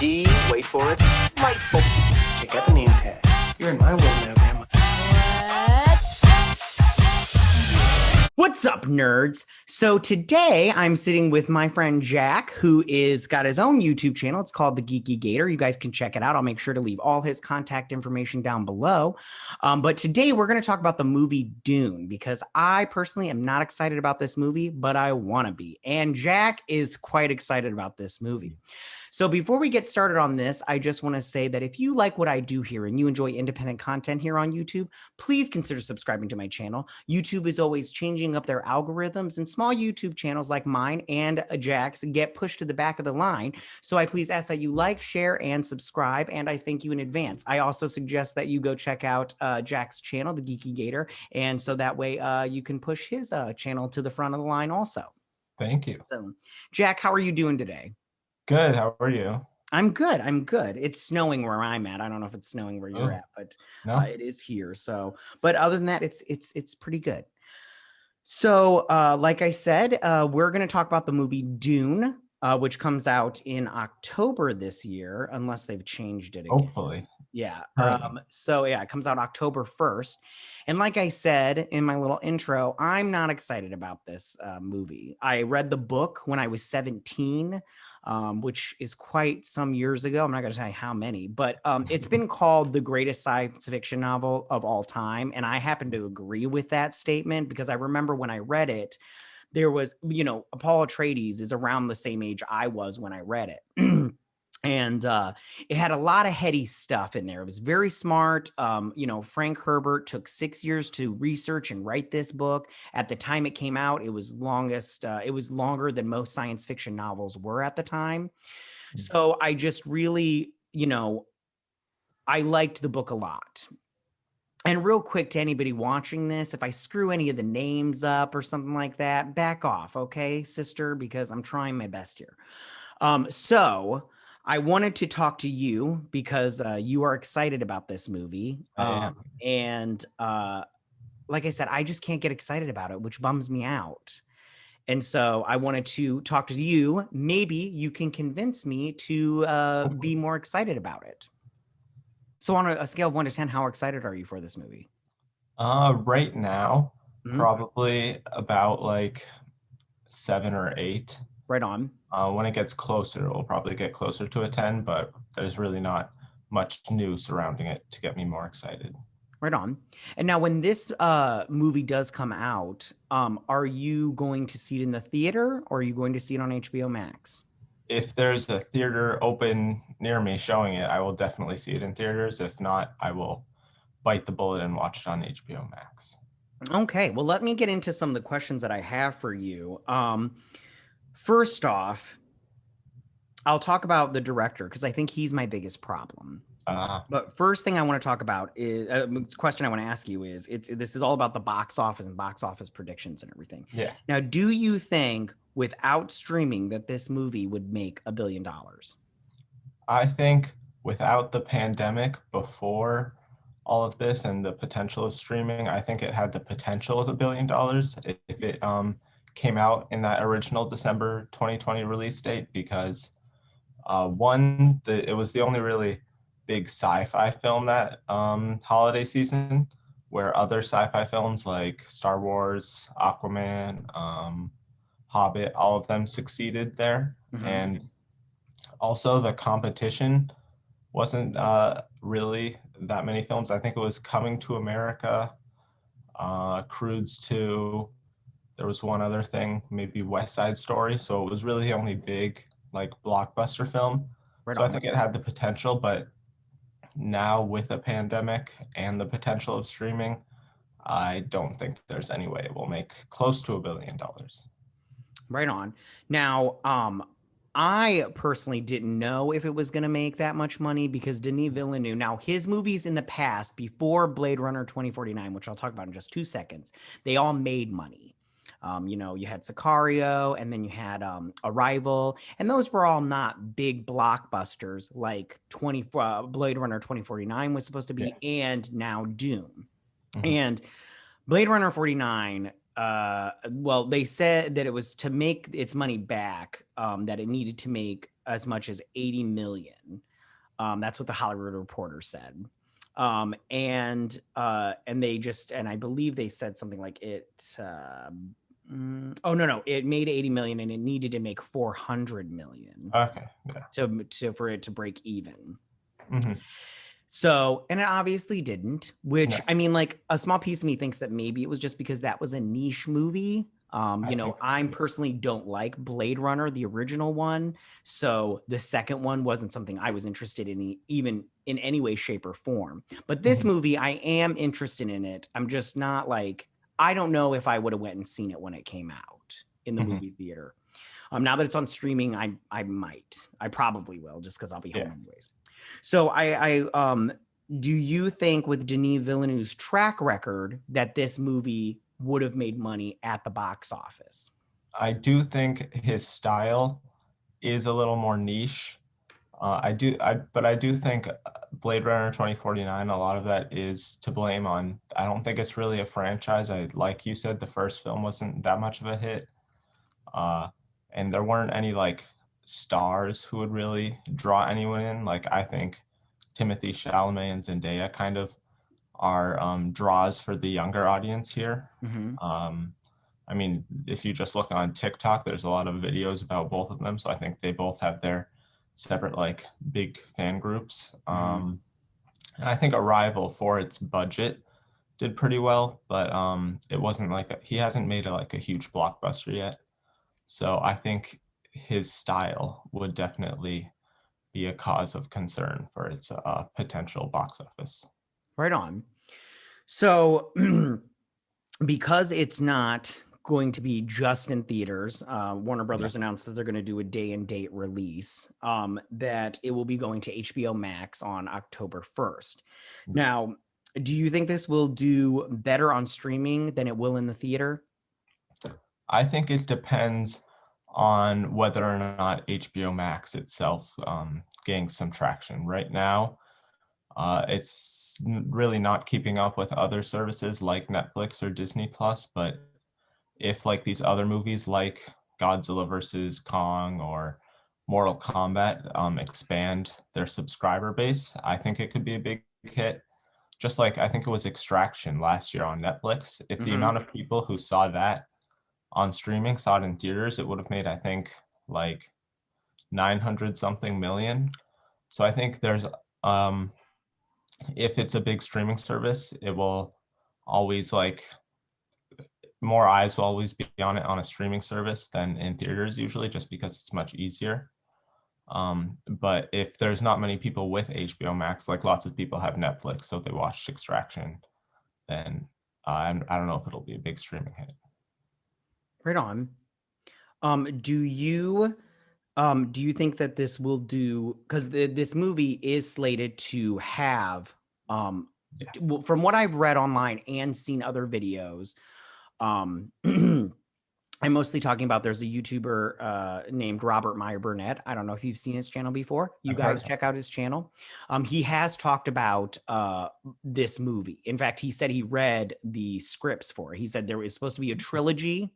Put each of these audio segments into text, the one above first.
D, wait for it, delightful. Check out the name tag. You're in my world now, Grandma. What's up, nerds? So today I'm sitting with my friend Jack, who is got his own YouTube channel. It's called The Geeky Gator. You guys can check it out. I'll make sure to leave all his contact information down below. But today we're going to talk about the movie Dune, because I personally am not excited about this movie, but I want to be. And Jack is quite excited about this movie. So before we get started on this, I just want to say that if you like what I do here and you enjoy independent content here on YouTube, please consider subscribing to my channel. YouTube is always changing up their algorithms, and small YouTube channels like mine and Jack's get pushed to the back of the line. So I please ask that you like, share, and subscribe, and I thank you in advance. I also suggest that you go check out Jack's channel, The Geeky Gator, and so that way you can push his channel to the front of the line also. Thank you. So, Jack, how are you doing today? Good. How are you? I'm good. I'm good. It's snowing where I'm at. I don't know if it's snowing where you're at, but No? it is here. So, but other than that, it's pretty good. So, like I said, we're going to talk about the movie Dune, which comes out in October this year, unless they've changed it again. Hopefully. Yeah. Currently. So yeah, it comes out October 1st. And like I said in my little intro, I'm not excited about this movie. I read the book when I was 17. Which is quite some years ago. I'm not going to tell you how many, but it's been called the greatest science fiction novel of all time. And I happen to agree with that statement because I remember when I read it, there was, Paul Atreides is around the same age I was when I read it. And it had a lot of heady stuff in there. It was very smart. Frank Herbert took 6 years to research and write this book. At the time it came out, it was longer than most science fiction novels were at the time. So I just really, I liked the book a lot. And real quick to anybody watching this, if I screw any of the names up or something like that, back off, okay, sister, because I'm trying my best here. So I wanted to talk to you because you are excited about this movie. And like I said, I just can't get excited about it, which bums me out. And so I wanted to talk to you. Maybe you can convince me to be more excited about it. So on a scale of 1 to 10, how excited are you for this movie? Right now, probably about like 7 or 8. Right on. When it gets closer, it will probably get closer to a 10, but there's really not much new surrounding it to get me more excited. Right on. And now when this movie does come out, are you going to see it in the theater or are you going to see it on HBO Max? If there's a theater open near me showing it, I will definitely see it in theaters. If not, I will bite the bullet and watch it on HBO Max. Okay, well, let me get into some of the questions that I have for you. First off, I'll talk about the director because I think he's my biggest problem. But first thing I want to talk about is question I want to ask you is this is all about the box office and box office predictions and everything. Yeah. Now, do you think without streaming that this movie would make $1 billion? I think without the pandemic, before all of this and the potential of streaming, I think it had the potential of $1 billion if it came out in that original December 2020 release date, because it was the only really big sci-fi film that holiday season, where other sci-fi films like Star Wars, Aquaman, Hobbit, all of them succeeded there. And also the competition wasn't really that many films. I think it was Coming to America, Croods 2, there was one other thing, maybe West Side Story. So it was really the only big like blockbuster film. Right so on. I think it had the potential, but now with a pandemic and the potential of streaming, I don't think there's any way it will make close to $1 billion. Right on. Now, I personally didn't know if it was going to make that much money because Denis Villeneuve, now his movies in the past before Blade Runner 2049, which I'll talk about in just 2 seconds, they all made money. You had Sicario and then you had Arrival, and those were all not big blockbusters like Blade Runner 2049 was supposed to be, and now Dune. And Blade Runner 49, they said that it was to make its money back, that it needed to make as much as 80 million. That's what the Hollywood Reporter said. And I believe they said something like it. It made 80 million and it needed to make 400 million. Okay. Yeah. So for it to break even. Mhm. So, and it obviously didn't, which No. I mean, like a small piece of me thinks that maybe it was just because that was a niche movie. You know, think so, I yeah. personally don't like Blade Runner, the original one. So the second one wasn't something I was interested in, even in any way, shape, or form. But this Mhm. movie, I am interested in it. I'm just not like, I don't know if I would have went and seen it when it came out in the Mhm. movie theater. Now that it's on streaming, I might. I probably will, just because I'll be home Yeah. anyways. So do you think with Denis Villeneuve's track record that this movie would have made money at the box office? I do think his style is a little more niche. But I do think Blade Runner 2049, a lot of that is to blame on. I don't think it's really a franchise. Like you said, the first film wasn't that much of a hit. And there weren't any like stars who would really draw anyone in. Like I think Timothy Chalamet and Zendaya kind of are draws for the younger audience here. Mm-hmm. I mean, if you just look on TikTok, there's a lot of videos about both of them. So I think they both have their separate like big fan groups. And I think Arrival for its budget did pretty well, but it wasn't like he hasn't made like a huge blockbuster yet. So I think his style would definitely be a cause of concern for its potential box office. Right on. So because it's not going to be just in theaters, Warner Brothers announced that they're going to do a day and date release, that it will be going to HBO Max on October 1st. Yes. Now, do you think this will do better on streaming than it will in the theater? I think it depends on whether or not HBO Max itself gains some traction. Right now, it's really not keeping up with other services like Netflix or Disney Plus. But if like these other movies like Godzilla versus Kong or Mortal Kombat expand their subscriber base, I think it could be a big hit. Just like I think it was Extraction last year on Netflix. If the amount of people who saw that on streaming saw it in theaters, it would have made, I think, like 900 something million. So I think there's if it's a big streaming service, it will always like more eyes will always be on it on a streaming service than in theaters usually, just because it's much easier. But if there's not many people with HBO Max, like lots of people have Netflix, so they watched Extraction, then I don't know if it'll be a big streaming hit. Right on. Do you think that this will do, because this movie is slated to have from what I've read online and seen other videos, I'm mostly talking about, there's a YouTuber named Robert Meyer Burnett. I don't know if you've seen his channel before. You guys check out his channel. He has talked about this movie. In fact, he said he read the scripts for it. He said there was supposed to be a trilogy.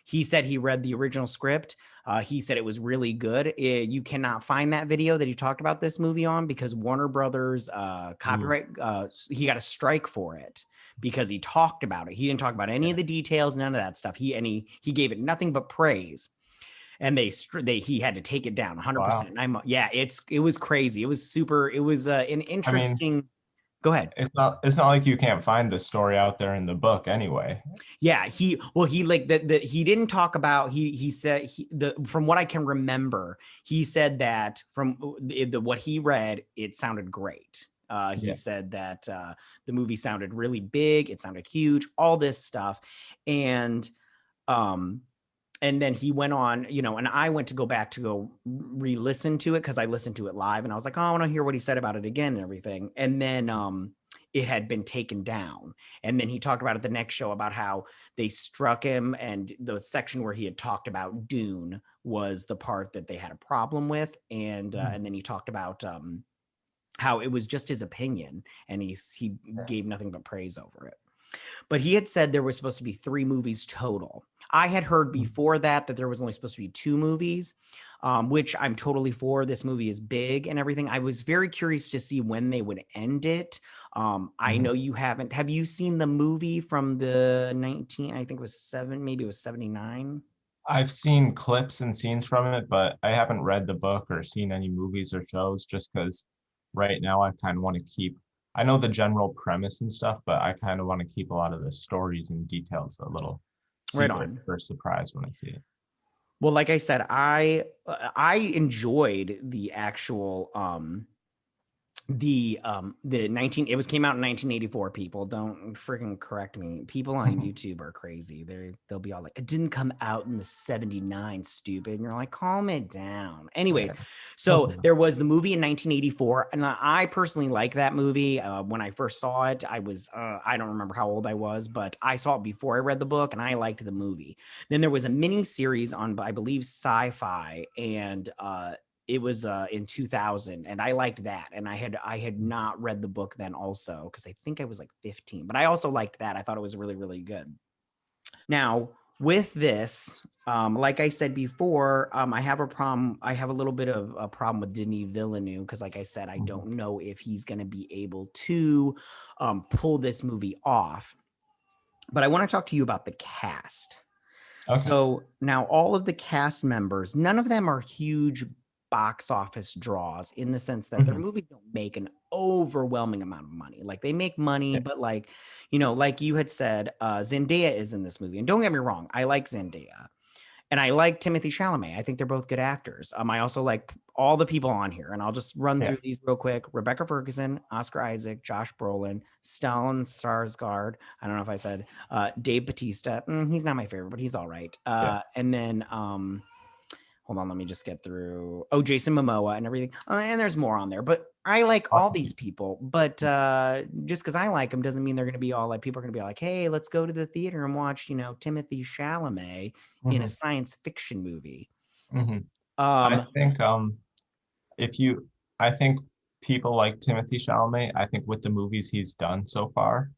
He said he read the original script. He said it was really good. You cannot find that video that he talked about this movie on because Warner Brothers copyright, he got a strike for it because he talked about it. He didn't talk about any of the details, none of that stuff. He gave it nothing but praise. And he had to take it down 100%. Wow. It was crazy. It was super. It was an interesting. Go ahead. It's not like you can't find the story out there in the book anyway. Yeah, he didn't talk about, he said from what I can remember, he said that from what he read, it sounded great. He said that the movie sounded really big, it sounded huge, all this stuff. And then he went on, and I went to go back to go re-listen to it because I listened to it live and I was like, oh, I want to hear what he said about it again and everything. And then it had been taken down. And then he talked about it the next show about how they struck him, and the section where he had talked about Dune was the part that they had a problem with. And then he talked about how it was just his opinion, and he gave nothing but praise over it. But he had said there was supposed to be 3 movies total. I had heard before that there was only supposed to be 2 movies, which I'm totally for. This movie is big and everything. I was very curious to see when they would end it. I know you haven't. Have you seen the movie from the I think it was maybe it was 79? I've seen clips and scenes from it, but I haven't read the book or seen any movies or shows just because right now I kind of want to keep, I know the general premise and stuff, but I kind of want to keep a lot of the stories and details a little Right secret on. or surprise when I see it. Well, like I said, I enjoyed the actual the 19 it was came out in 1984. People don't freaking correct me. People on YouTube are crazy. They'll be all like, it didn't come out in the 79, stupid. And you're like, calm it down. Anyways, Yeah. so there was the movie in 1984, and I personally like that movie. When I first saw it, I was I don't remember how old I was, but I saw it before I read the book, and I liked the movie. Then there was a mini series on, I believe, Sci-Fi, and it was in 2000, and I liked that. And I had not read the book then also, because I think I was like 15, but I also liked that. I thought it was really, really good. Now with this, like I said before, I have a problem. I have a little bit of a problem with Denis Villeneuve, because like I said, I don't know if he's going to be able to pull this movie off. But I want to talk to you about the cast. Okay. So now all of the cast members, none of them are huge box office draws, in the sense that their movies don't make an overwhelming amount of money. Like, they make money, but like, you know, like you had said, Zendaya is in this movie. And don't get me wrong, I like Zendaya. And I like Timothy Chalamet. I think they're both good actors. I also like all the people on here, and I'll just run through these real quick. Rebecca Ferguson, Oscar Isaac, Josh Brolin, Stellan Skarsgård. I don't know if I said Dave Bautista. He's not my favorite, but he's all right. And then hold on, let me just get through. Oh, Jason Momoa and everything. And there's more on there, but I like all these people. But just because I like them doesn't mean they're going to be all like, people are going to be like, hey, let's go to the theater and watch, you know, Timothy Chalamet in a science fiction movie. I think I think people like Timothy Chalamet. I think with the movies he's done so far,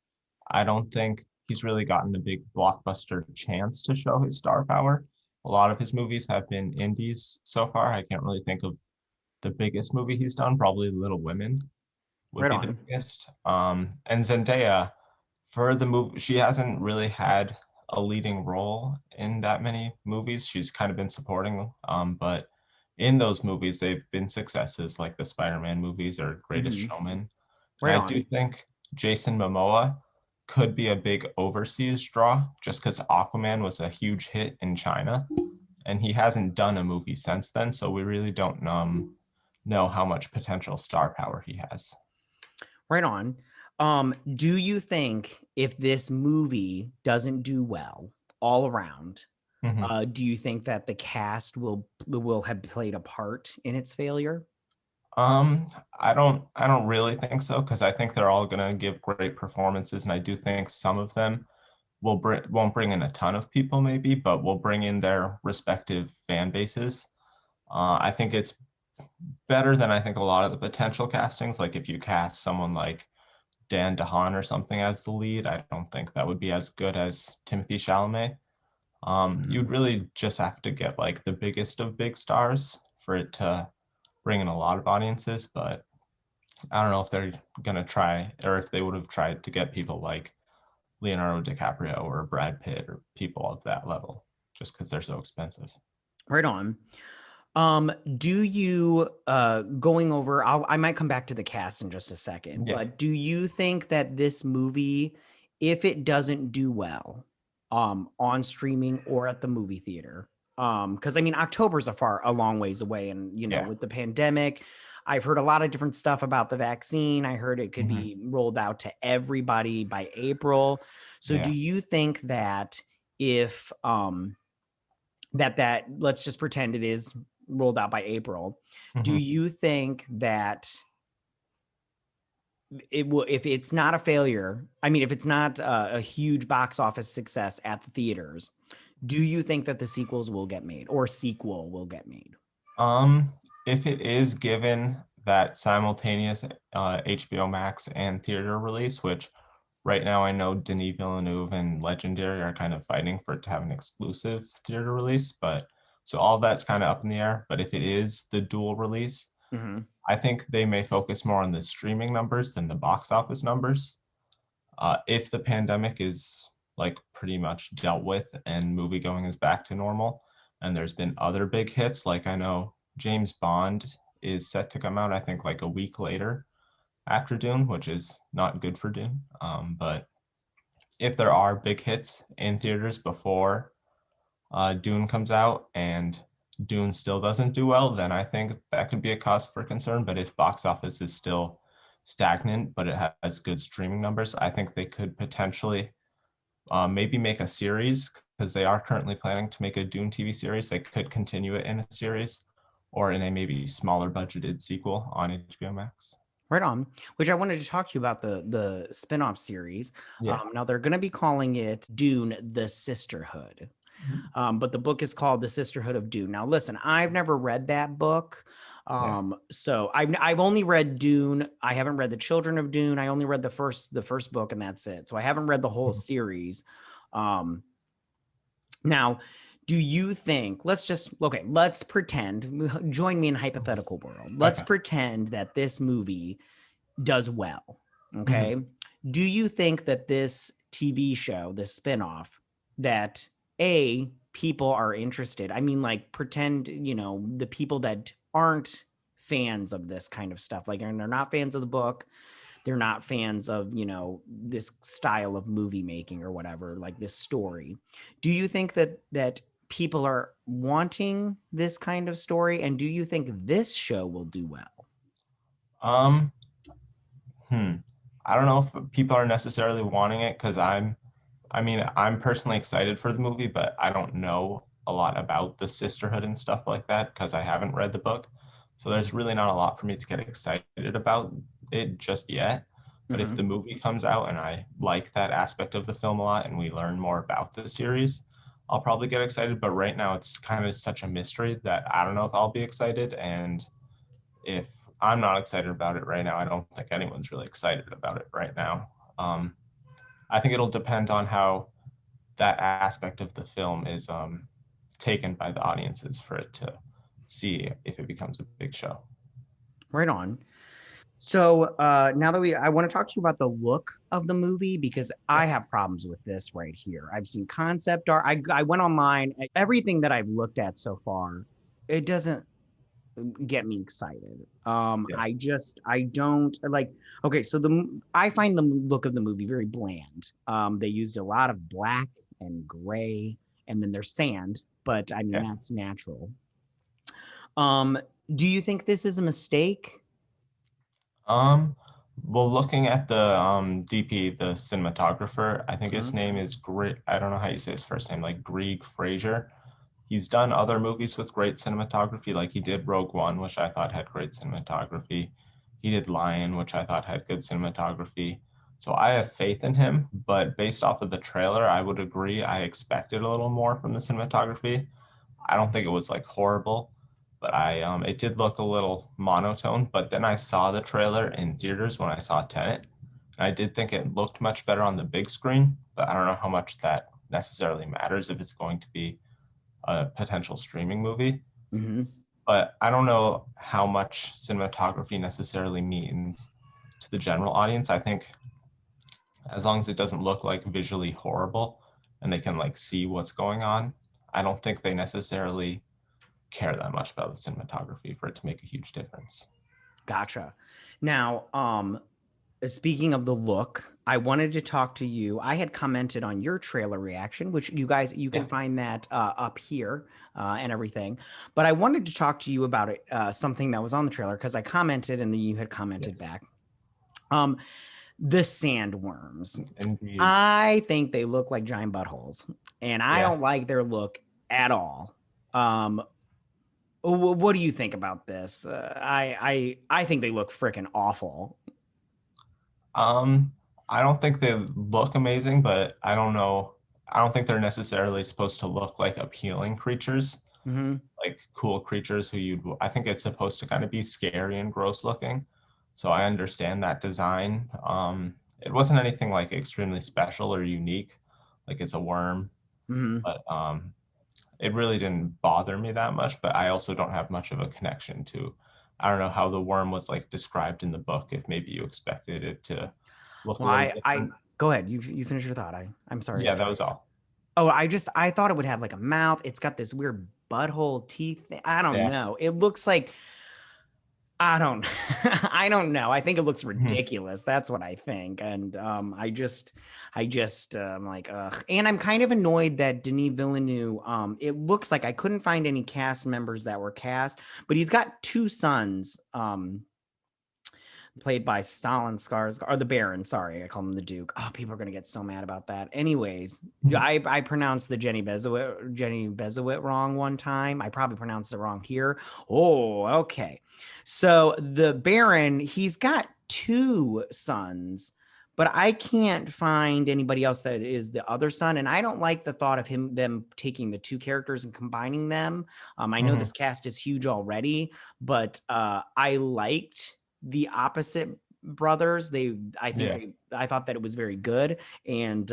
I don't think he's really gotten a big blockbuster chance to show his star power. A lot of his movies have been indies so far. I can't really think of the biggest movie he's done. Probably Little Women would be the biggest. And Zendaya, for the movie, she hasn't really had a leading role in that many movies. She's kind of been supporting, but in those movies, they've been successes, like the Spider-Man movies or Greatest Showman. I do think Jason Momoa could be a big overseas draw, just because Aquaman was a huge hit in China, and he hasn't done a movie since then, so we really don't know how much potential star power he has. Right on. Do you think if this movie doesn't do well all around, do you think that the cast will have played a part in its failure? I don't really think so, because I think they're all gonna give great performances, and I do think some of them won't bring in a ton of people maybe, but will bring in their respective fan bases. I think it's better than I think a lot of the potential castings. Like, if you cast someone like Dan DeHaan or something as the lead, I don't think that would be as good as Timothy Chalamet. You'd really just have to get like the biggest of big stars for it to bring in a lot of audiences, but I don't know if they're gonna try, or if they would have tried to get people like Leonardo DiCaprio or Brad Pitt or people of that level, just because they're so expensive. Right on. Do you going over, I might come back to the cast in just a second, but do you think that this movie, if it doesn't do well on streaming or at the movie theater, because I mean, October's a long ways away, and you know, with the pandemic, I've heard a lot of different stuff about the vaccine. I heard it could be rolled out to everybody by April. So do you think that if that let's just pretend it is rolled out by April, do you think that it will, if it's not a failure, I mean, if it's not a huge box office success at the theaters, do you think that the sequel will get made? If it is given that simultaneous HBO Max and theater release, which right now I know Denis Villeneuve and Legendary are kind of fighting for it to have an exclusive theater release, but so all that's kind of up in the air. But if it is the dual release, Mm-hmm. I think they may focus more on the streaming numbers than the box office numbers. If the pandemic is like pretty much dealt with and movie going is back to normal, and there's been other big hits, like I know James Bond is set to come out, I think like a week later after Dune, which is not good for Dune. But if there are big hits in theaters before Dune comes out and Dune still doesn't do well, then I think that could be a cause for concern. But if box office is still stagnant, but it has good streaming numbers, I think they could potentially maybe make a series because they are currently planning to make a Dune TV series. They could continue it in a series or in a maybe smaller budgeted sequel on HBO Max. Right on. Which I wanted to talk to you about the spin-off series. Yeah. Now they're going to be calling it Dune: The Sisterhood. But the book is called The Sisterhood of Dune. Now, listen, I've never read that book. So I've only read Dune. I haven't read The Children of Dune. I only read the first book, and that's it. So I haven't read the whole series. Now, do you think, let's pretend, join me in hypothetical world. Let's pretend that this movie does well. Okay. Do you think that this TV show, this spinoff, that people are interested? I mean, like, pretend, the people that aren't fans of this kind of stuff, like, and they're not fans of the book, they're not fans of, this style of movie making or whatever, like this story. Do you think that people are wanting this kind of story? And do you think this show will do well? I don't know if people are necessarily wanting it because I'm personally excited for the movie, but I don't know a lot about the sisterhood and stuff like that because I haven't read the book. So there's really not a lot for me to get excited about it just yet. But if the movie comes out and I like that aspect of the film a lot and we learn more about the series, I'll probably get excited. But right now it's kind of such a mystery that I don't know if I'll be excited. And if I'm not excited about it right now, I don't think anyone's really excited about it right now. I think it'll depend on how that aspect of the film is taken by the audiences for it to see if it becomes a big show. Right on. So now that I want to talk to you about the look of the movie because I have problems with this right here. I've seen concept art. I went online. Everything that I've looked at so far, it doesn't get me excited. I don't like. Okay, so I find the look of the movie very bland. They used a lot of black and gray, and then there's sand, but I mean that's natural. Do you think this is a mistake? Well, looking at the DP, the cinematographer, I think his name is great. I don't know how you say his first name, like Greig Fraser. He's done other movies with great cinematography, like he did Rogue One, which I thought had great cinematography. He did Lion, which I thought had good cinematography. So I have faith in him, but based off of the trailer, I would agree. I expected a little more from the cinematography. I don't think it was like horrible, but it did look a little monotone. But then I saw the trailer in theaters when I saw Tenet, and I did think it looked much better on the big screen. But I don't know how much that necessarily matters if it's going to be a potential streaming movie. But I don't know how much cinematography necessarily means to the general audience. I think as long as it doesn't look like visually horrible and they can like see what's going on, I don't think they necessarily care that much about the cinematography for it to make a huge difference. Gotcha. Now, speaking of the look, I wanted to talk to you. I had commented on your trailer reaction, which you can find that up here and everything. But I wanted to talk to you about it, something that was on the trailer because I commented and then you had commented back. The sandworms. Indeed. I think they look like giant buttholes, and I don't like their look at all. What do you think about this? I think they look freaking awful. I don't think they look amazing, but I don't know. I don't think they're necessarily supposed to look like appealing creatures, like cool creatures I think it's supposed to kind of be scary and gross looking. So I understand that design. it wasn't anything like extremely special or unique, like it's a worm, Hmm. but it really didn't bother me that much. But I also don't have much of a connection to, I don't know how the worm was like described in the book. If maybe you expected it to look a Well, little I different. go ahead. You finish your thought. I'm sorry. Yeah, that was all. Oh, I thought it would have like a mouth. It's got this weird butthole teeth thing. I don't Yeah. know. It looks like I don't I don't know. I think it looks Mhm. ridiculous. That's what I think. And I just I'm like ugh. And I'm kind of annoyed that Denis Villeneuve it looks like I couldn't find any cast members that were cast, but he's got two sons played by Stalin Skarsgård, or the Baron. Sorry, I call him the Duke. Oh, people are gonna get so mad about that. Anyways, I pronounced the Jenny Bezowit wrong one time. I probably pronounced it wrong here. Oh, okay. So the Baron, he's got two sons, but I can't find anybody else that is the other son. And I don't like the thought of them taking the two characters and combining them. I know Mhm. this cast is huge already, but I liked the opposite brothers. Yeah. I thought that it was very good. And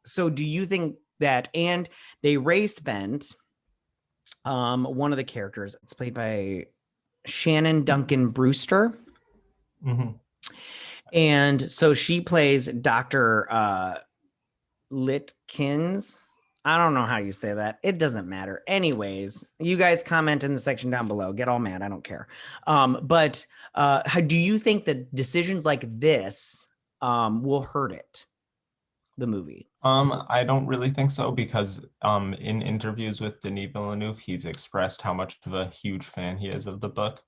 so do you think that, and they race bent one of the characters, it's played by Shannon Duncan Brewster. Hmm. And so she plays Dr. Litkins. I don't know how you say that. It doesn't matter. Anyways, you guys comment in the section down below. Get all mad. I don't care. But how do you think that decisions like this will hurt it, the movie? I don't really think so because in interviews with Denis Villeneuve, he's expressed how much of a huge fan he is of the book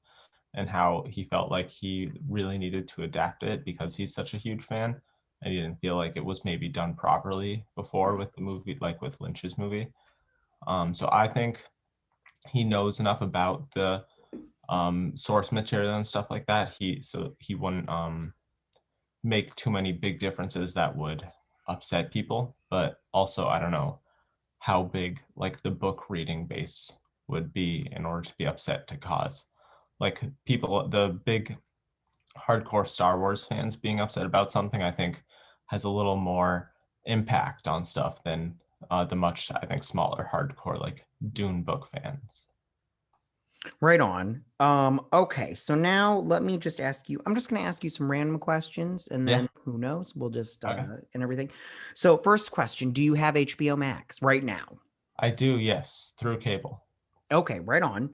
and how he felt like he really needed to adapt it because he's such a huge fan and he didn't feel like it was maybe done properly before with the movie, like with Lynch's movie. So I think he knows enough about the source material and stuff like that. He wouldn't make too many big differences that would upset people. But also, I don't know how big like the book reading base would be in order to be upset to cause like people, the big hardcore Star Wars fans being upset about something, I think has a little more impact on stuff than the much, I think, smaller hardcore like Dune book fans. Right on. Okay, so now let me just ask you, I'm just gonna ask you some random questions and Yeah. then who knows, we'll just Okay. and everything. So first question, do you have HBO Max right now? I do, yes, through cable. Okay, right on.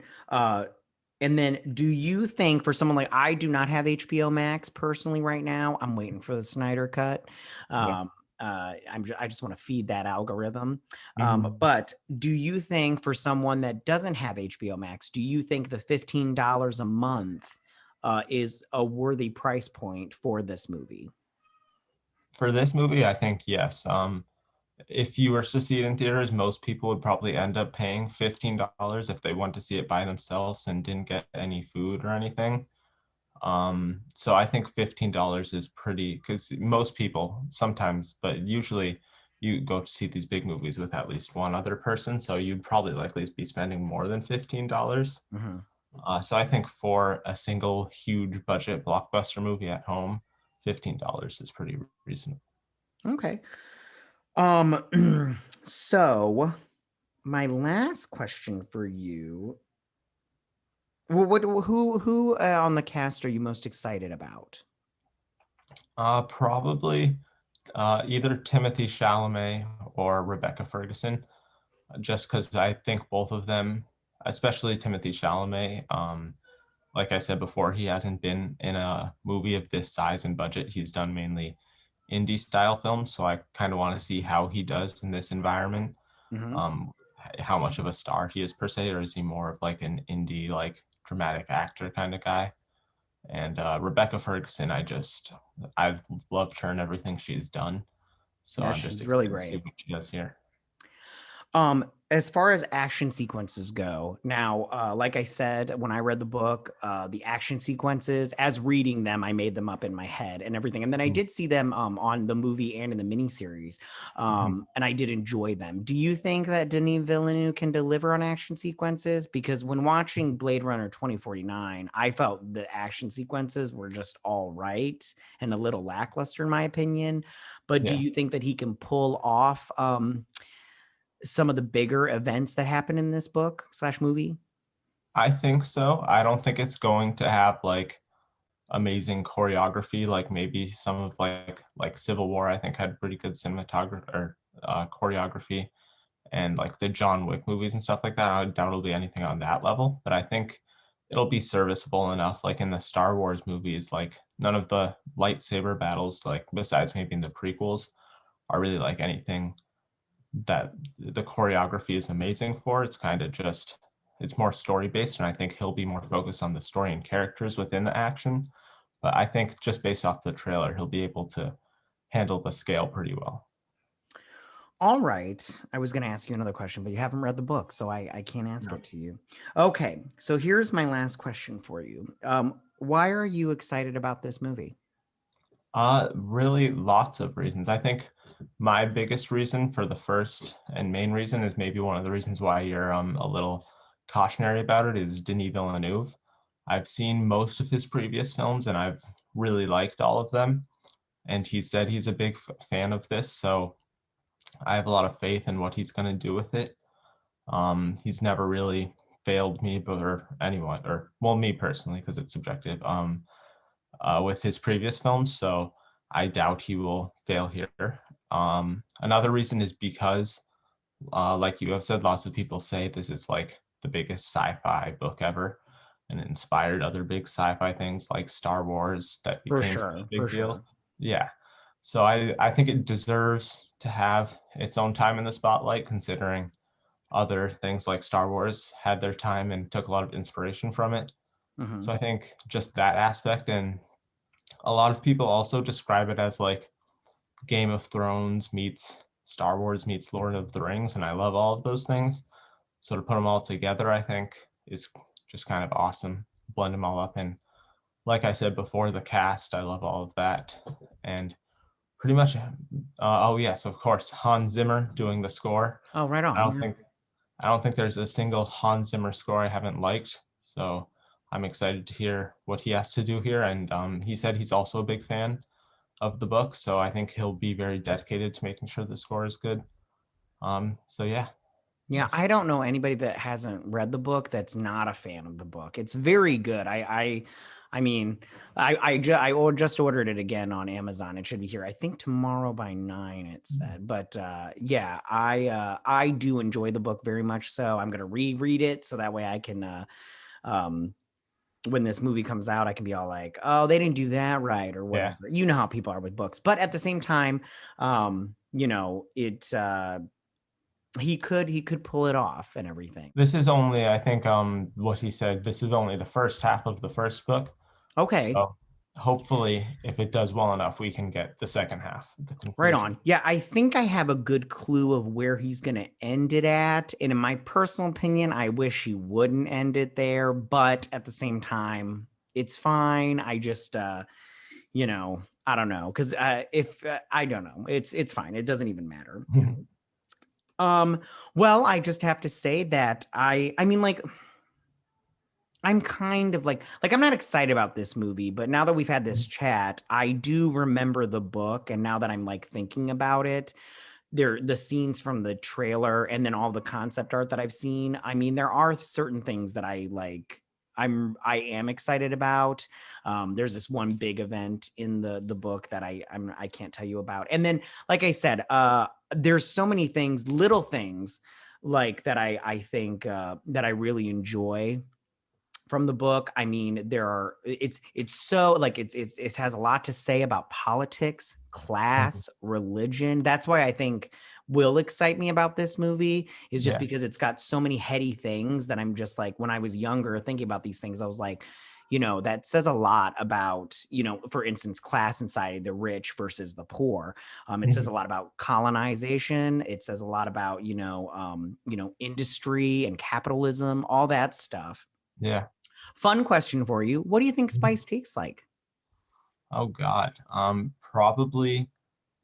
And then do you think for someone like I do not have HBO Max personally right now, I'm waiting for the Snyder cut. Yeah. I just want to feed that algorithm. Mhm. But do you think for someone that doesn't have HBO Max, do you think the $15 a month is a worthy price point for this movie? For this movie, I think yes. If you were to see it in theaters, most people would probably end up paying $15 if they want to see it by themselves and didn't get any food or anything. So I think $15 is pretty, because most people sometimes, but usually you go to see these big movies with at least one other person, so you'd probably likely be spending more than $15. Mhm. So I think for a single huge budget blockbuster movie at home, $15 is pretty reasonable. Okay. So my last question for you. Well, who on the cast are you most excited about? Probably either Timothy Chalamet or Rebecca Ferguson, just because I think both of them, especially Timothy Chalamet, like I said before, he hasn't been in a movie of this size and budget. He's done mainly indie style films, so I kind of want to see how he does in this environment. Mhm. Um, how much of a star he is per se, or is he more of like an indie, like dramatic actor kind of guy? And Rebecca Ferguson, I've loved her and everything she's done. So Yeah, I'm just she's really excited to see great. what she does here. As far as action sequences go, now, like I said, when I read the book, the action sequences, as reading them, I made them up in my head and everything. And then I Mm, did see them on the movie and in the miniseries, mhm. and I did enjoy them. Do you think that Denis Villeneuve can deliver on action sequences? Because when watching Blade Runner 2049, I felt the action sequences were just all right and a little lackluster, in my opinion. But do Yeah, you think that he can pull off some of the bigger events that happen in this book slash movie? I think so. I don't think it's going to have like amazing choreography, like maybe some of like Civil War. I think had pretty good cinematography or choreography, and like the John Wick movies and stuff like that. I doubt it'll be anything on that level, but I think it'll be serviceable enough. Like in the Star Wars movies, like none of the lightsaber battles, like besides maybe in the prequels, are really like anything that the choreography is amazing for. It's kind of just it's more story based, and I think he'll be more focused on the story and characters within the action. But I think just based off the trailer, he'll be able to handle the scale pretty well. All right. I was going to ask you another question, but you haven't read the book, so I can't ask No. it to you. Okay. So here's my last question for you. Why are you excited about this movie? Really lots of reasons. I think my biggest reason for the first and main reason is maybe one of the reasons why you're a little cautionary about it is Denis Villeneuve. I've seen most of his previous films and I've really liked all of them. And he said he's a big fan of this, so I have a lot of faith in what he's going to do with it. He's never really failed me, but or anyone, or well, me personally, because it's subjective. With his previous films, so I doubt he will fail here. Another reason is because, like you have said, lots of people say this is like the biggest sci-fi book ever, and it inspired other big sci-fi things like Star Wars that For became sure. For big sure. deals. Yeah, so I think it deserves to have its own time in the spotlight, considering other things like Star Wars had their time and took a lot of inspiration from it. Mhm. So I think just that aspect, and a lot of people also describe it as like Game of Thrones meets Star Wars meets Lord of the Rings, and I love all of those things. So to put them all together, I think is just kind of awesome. Blend them all up, and like I said before, the cast, I love all of that, and pretty much. Oh yes, of course, Hans Zimmer doing the score. Oh, right I on. don't Yeah. think I don't think there's a single Hans Zimmer score I haven't liked. So I'm excited to hear what he has to do here. And he said he's also a big fan of the book, so I think he'll be very dedicated to making sure the score is good. So yeah, Yeah, that's I don't know anybody that hasn't read the book that's not a fan of the book. It's very good. I mean, I just ordered it again on Amazon. It should be here, I think tomorrow by 9, it said. But yeah, I do enjoy the book very much. So I'm gonna reread it so that way I can um when this movie comes out, I can be all like, oh, they didn't do that right or yeah. whatever. You know how people are with books. But at the same time, he could pull it off and everything. This is only, I think, what he said. This is only the first half of the first book. Okay. So hopefully, if it does well enough, we can get the second half, the Right conclusion. on. Yeah, I think I have a good clue of where he's going to end it at. And in my personal opinion, I wish he wouldn't end it there, but at the same time, it's fine. I just I don't know, cuz if I don't know. It's fine. It doesn't even matter. Um well, I just have to say that I mean, like, I'm kind of like I'm not excited about this movie, but now that we've had this chat, I do remember the book, and now that I'm like thinking about it, the scenes from the trailer and then all the concept art that I've seen, I mean, there are certain things that I like. I am excited about. There's this one big event in the book that I can't tell you about. And then, like I said, there's so many things, little things like that I think that I really enjoy from the book. I mean, it's so like it has a lot to say about politics, class, religion. That's why I think will excite me about this movie is just Yeah. because it's got so many heady things that I'm just like, when I was younger thinking about these things, I was like, that says a lot about, for instance, class society, the rich versus the poor. It says a lot about colonization. It says a lot about, industry and capitalism, all that stuff. Yeah. Fun question for you. What do you think spice tastes like? Oh God. Probably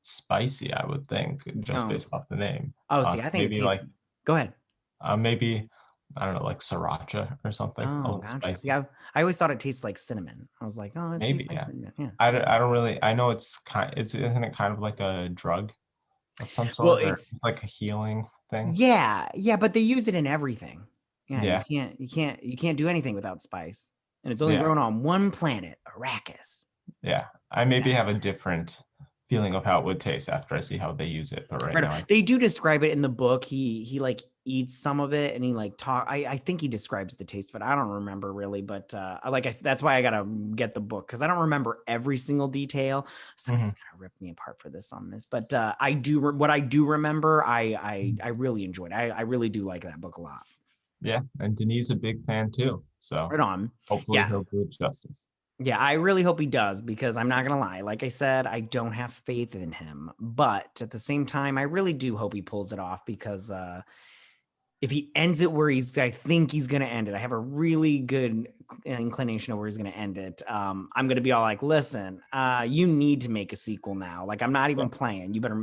spicy, I would think, just Oh, based off the name. see, I think it Maybe tastes. Go ahead. maybe I don't know, like siracha or something. A Oh, little gotcha. See, spicy. I always thought it tastes like cinnamon. I was like, oh, it Maybe, tastes like yeah. cinnamon. Yeah. I don't really. I know isn't it kind of like a drug of some Well, sort, or it's it's like a healing thing? yeah, but they use it in everything. Yeah, Yeah. you can't do anything without spice, and it's only Yeah. grown on one planet, Arrakis. Yeah. I maybe have a different feeling of how it would taste after I see how they use it, but right Right now, on. They do describe it in the book. He like eats some of it, and he like talk. I think he describes the taste, but I don't remember really. But like I said, that's why I gotta get the book because I don't remember every single detail. Somebody's gonna rip me apart for this on this, but I do what I do remember. I really enjoyed. I really do like that book a lot. yeah. And Denis is a big fan too, so Right on. hopefully Yeah. he'll do it justice. Yeah, I really hope he does because I'm not going to lie. Like I said, I don't have faith in him. But at the same time, I really do hope he pulls it off because if he ends it where I think he's going to end it. I have a really good inclination of where he's going to end it. I'm going to be all like, listen, you need to make a sequel now. Like, I'm not even playing. You better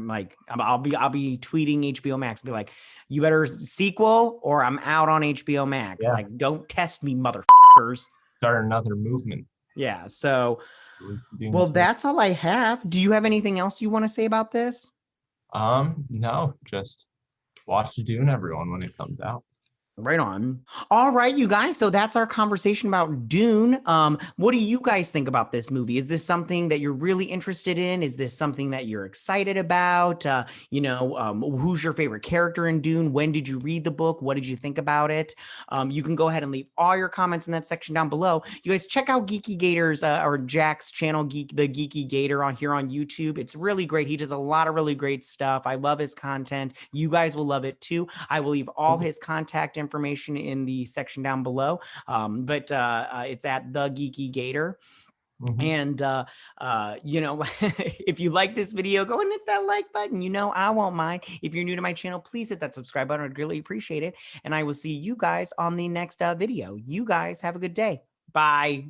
I'll be tweeting HBO Max and be like, you better sequel or I'm out on HBO Max. Yeah. Like, don't test me, motherfuckers. Start another movement. Yeah. So, Dune well, 2. that's all I have. Do you have anything else you want to say about this? No, just watch Dune, everyone, when it comes out. Right on. All right, you guys. So that's our conversation about Dune. What do you guys think about this movie? Is this something that you're really interested in? Is this something that you're excited about? Who's your favorite character in Dune? When did you read the book? What did you think about it? You can go ahead and leave all your comments in that section down below. You guys check out Geeky Gator's or Jack's channel, The Geeky Gator, on YouTube. It's really great. He does a lot of really great stuff. I love his content. You guys will love it too. I will leave all his contact information in the section down below, but it's at The Geeky Gator. And if you like this video, go and hit that like button. I won't mind. If you're new to my channel, please hit that subscribe button. I'd really appreciate it. And I will see you guys on the next video. You guys have a good day. Bye.